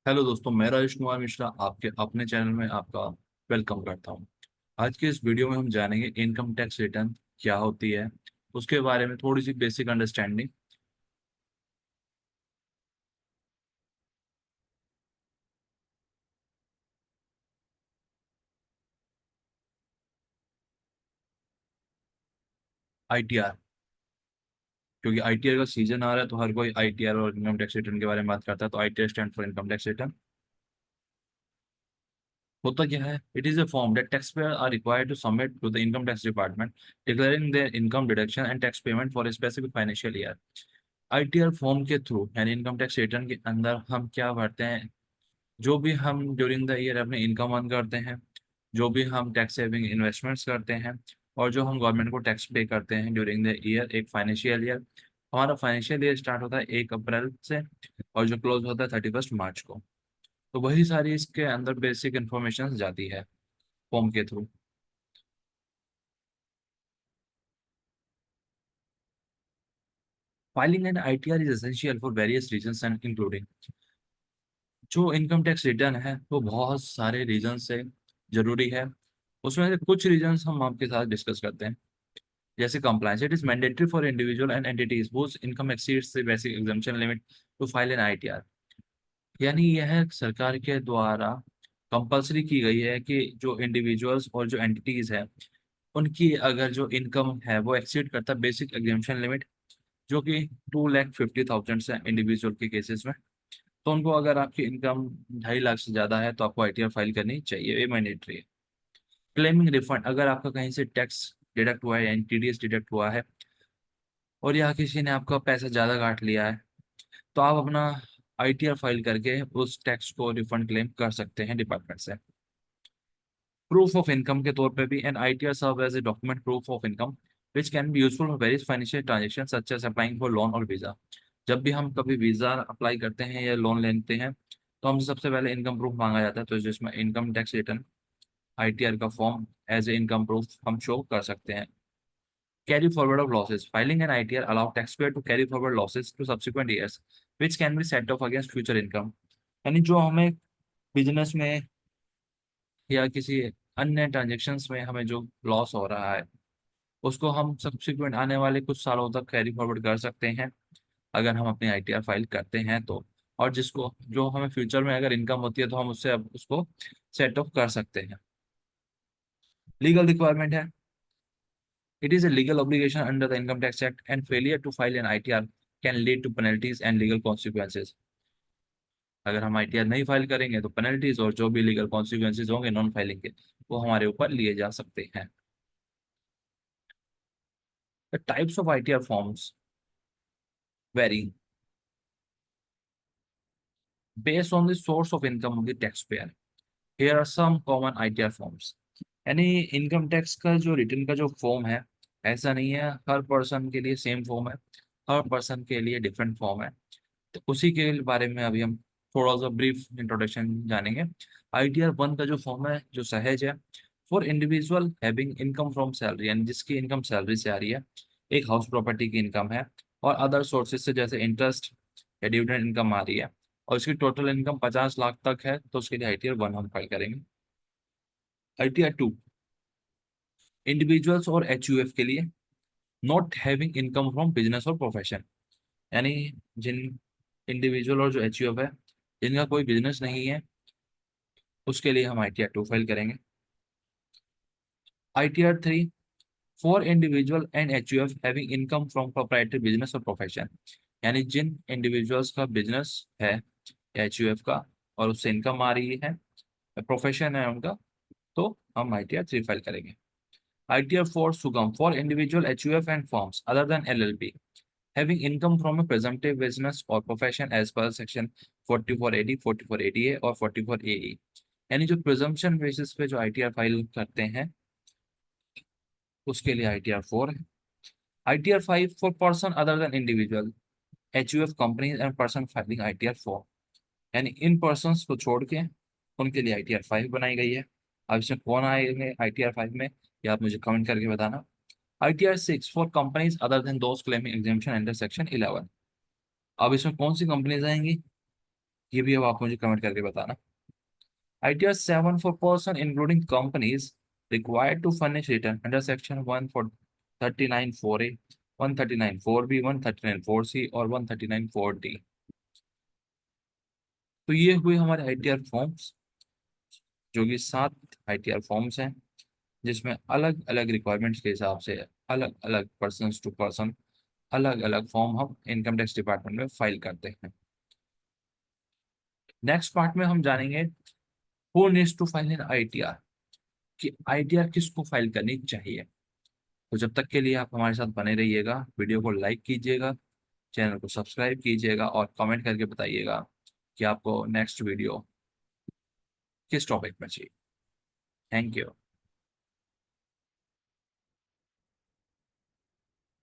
Hello दोस्तों, मैं राजेश कुमार मिश्रा आपके अपने चैनल में आपका वेलकम करता हूं। आज के इस वीडियो में हम जानेंगे इनकम टैक्स रिटर्न क्या होती है, उसके बारे में थोड़ी सी बेसिक अंडरस्टैंडिंग। आईटीआर, क्योंकि आईटीआर का सीजन आ रहा है तो हर कोई आईटीआर और इनकम टैक्स रिटर्न के बारे में बात करता है। तो ITR stand for income tax return. होता क्या है? It is a form that tax payer are required to submit to the income tax department declaring their income deduction and tax payment for a specific financial year. ITR form के through यानी income tax return के अंदर हम क्या भरते हैं? जो भी हम ड्यूरिंग द ईयर अपने इनकम अर्न करते हैं, जो भी हम टैक्स सेविंग इन्वेस्टमेंट्स करते हैं, और जो हम गवर्नमेंट को टैक्स पे करते हैं ड्यूरिंग द ईयर, एक फाइनेंशियल ईयर। हमारा फाइनेंशियल ईयर स्टार्ट होता है 1 अप्रैल से और जो क्लोज होता है 31 मार्च को। तो वही सारी इसके अंदर बेसिक इन्फॉर्मेशन जाती है फॉर्म के through. Filing and ITR is essential for various reasons and including. जो इनकम टैक्स रिटर्न है वो बहुत सारे रीजन से जरूरी है। उसमें से कुछ रीजंस हम आपके साथ डिस्कस करते हैं। जैसे compliance, it is mandatory for individual and entities whose income exceeds the basic exemption limit to file an ITR। यानी यह सरकार के द्वारा कंपलसरी की गई है कि जो इंडिविजुअल्स और जो एंटिटीज है उनकी अगर जो इनकम है वो एक्सीड करता है बेसिक एग्जेम्पशन लिमिट, जो कि 2,50,000 से इंडिविजुअल के केसेस में। तो उनको अगर आपकी इनकम 2.5 लाख से ज्यादा है तो आपको आईटीआर फाइल करनी चाहिए, ये मैंडेटरी है। क्लेमिंग रिफंड, अगर आपका कहीं से टैक्स डिडक्ट हुआ है या टीडीएस डिडक्ट हुआ है और या किसी ने आपका पैसा ज़्यादा काट लिया है, तो आप अपना आईटीआर फाइल करके उस टैक्स को रिफंड क्लेम कर सकते हैं डिपार्टमेंट से। प्रूफ ऑफ इनकम के तौर पे भी an ITR serve as a document proof of income which can be useful for various financial transaction such as applying for loan और वीज़ा। जब भी हम कभी वीज़ा अप्लाई करते हैं या लोन लेते हैं तो हमसे सबसे पहले इनकम प्रूफ मांगा जाता है, तो जिसमें इनकम टैक्स रिटर्न आईटीआर का form as a income proof हम शो कर सकते हैं। Carry forward of losses. Filing an ITR allow taxpayer to carry forward losses to subsequent years, which can be set off against future income। यानी जो हमें business में या किसी अन्य ट्रांजेक्शन्स में हमें जो लॉस हो रहा है उसको हम सब्सिक्वेंट आने वाले कुछ सालों तक कैरी फॉरवर्ड कर सकते हैं अगर हम अपनी आईटीआर फाइल करते हैं तो। और जिसको जो हमें फ्यूचर में अगर इनकम होती है तो हम उससे अब उसको सेट ऑफ कर सकते हैं। लीगल रिक्वायरमेंट है। It is a legal obligation under the Income Tax Act, and failure to file an ITR can lead to penalties and legal consequences। अगर हम आईटीआर नहीं फाइल करेंगे तो पेनल्टीज और जो भी लीगल कॉन्सिक्वेंसेज होंगे नॉन फाइलिंग के, वो हमारे ऊपर लिए जा सकते हैं। The types of ITR forms very based on the source of income of the taxpayer। Here are some common ITR forms। यानी इनकम टैक्स का जो रिटर्न का जो फॉर्म है, ऐसा नहीं है हर पर्सन के लिए सेम फॉर्म है, हर पर्सन के लिए डिफरेंट फॉर्म है। तो उसी के बारे में अभी हम थोड़ा सा ब्रीफ इंट्रोडक्शन जानेंगे। आईटीआर 1 का जो फॉर्म है जो सहज है, for individual having income from salary, यानी जिसकी इनकम सैलरी से आ रही है, एक हाउस प्रॉपर्टी की इनकम है और अदर सोर्सेज से जैसे इंटरेस्ट या डिविडेंड इनकम आ रही है और उसकी टोटल इनकम 50 लाख तक है, तो उसके लिए आईटीआर 1 हम फाइल करेंगे। आईटीआर 2 इंडिविजुअल्स और एचयूएफ के लिए, not having income from business और प्रोफेशन, यानी जिन इंडिविजुअल और जो एचयूएफ है जिनका कोई बिजनेस नहीं है उसके लिए हम आईटीआर 2 फाइल करेंगे। ITR 3 for individual and HUF having income from proprietary business और प्रोफेशन, यानी जिन इंडिविजुअल्स का बिजनेस है एचयूएफ का और उससे इनकम आ रही है, प्रोफेशन है उनका, तो हम आईटीआर 3 फाइल करेंगे। आईटीआर 4 सुगम for individual HUF and forms other than LLP having income from a presumptive business or profession as per section 4480, 4480A और 44AE। यानी जो प्रिजम्पशन बेसिस पे जो आईटीआर फाइल करते हैं उसके लिए आईटीआर 4 है। ITR 5 for person other than individual HUF companies and person filing ITR 4, यानी इन पर्सन को छोड़ के उनके लिए आईटीआर 5 बनाई गई है। अब इसमें कौन आएंगे आईटीआर 5 में, या आप मुझे कमेंट करके बताना। ITR 6 for companies other than those claiming exemption under section 11। अब इसमें कौन सी कंपनीज आएंगी? ये भी अब आप मुझे कमेंट करके बताना। ITR 7 for person including companies required to furnish return under section 1 for 39 4A, 139 4B, 139 4C और 139 4D। तो ये हुए हमारे ITR फॉर्म्स, जो कि 7 ITR फॉर्म्स हैं, जिसमें अलग अलग रिक्वायरमेंट्स के हिसाब से अलग अलग पर्सन टू पर्सन अलग अलग फॉर्म हम इनकम टैक्स डिपार्टमेंट में फाइल करते हैं। नेक्स्ट पार्ट में हम जानेंगे who needs to file in ITR, कि ITR किसको फाइल करनी चाहिए। तो जब तक के लिए आप हमारे साथ बने रहिएगा, वीडियो को लाइक कीजिएगा, चैनल को सब्सक्राइब कीजिएगा और कमेंट करके बताइएगा कि आपको नेक्स्ट वीडियो किस टॉपिक में चाहिए। Thank you.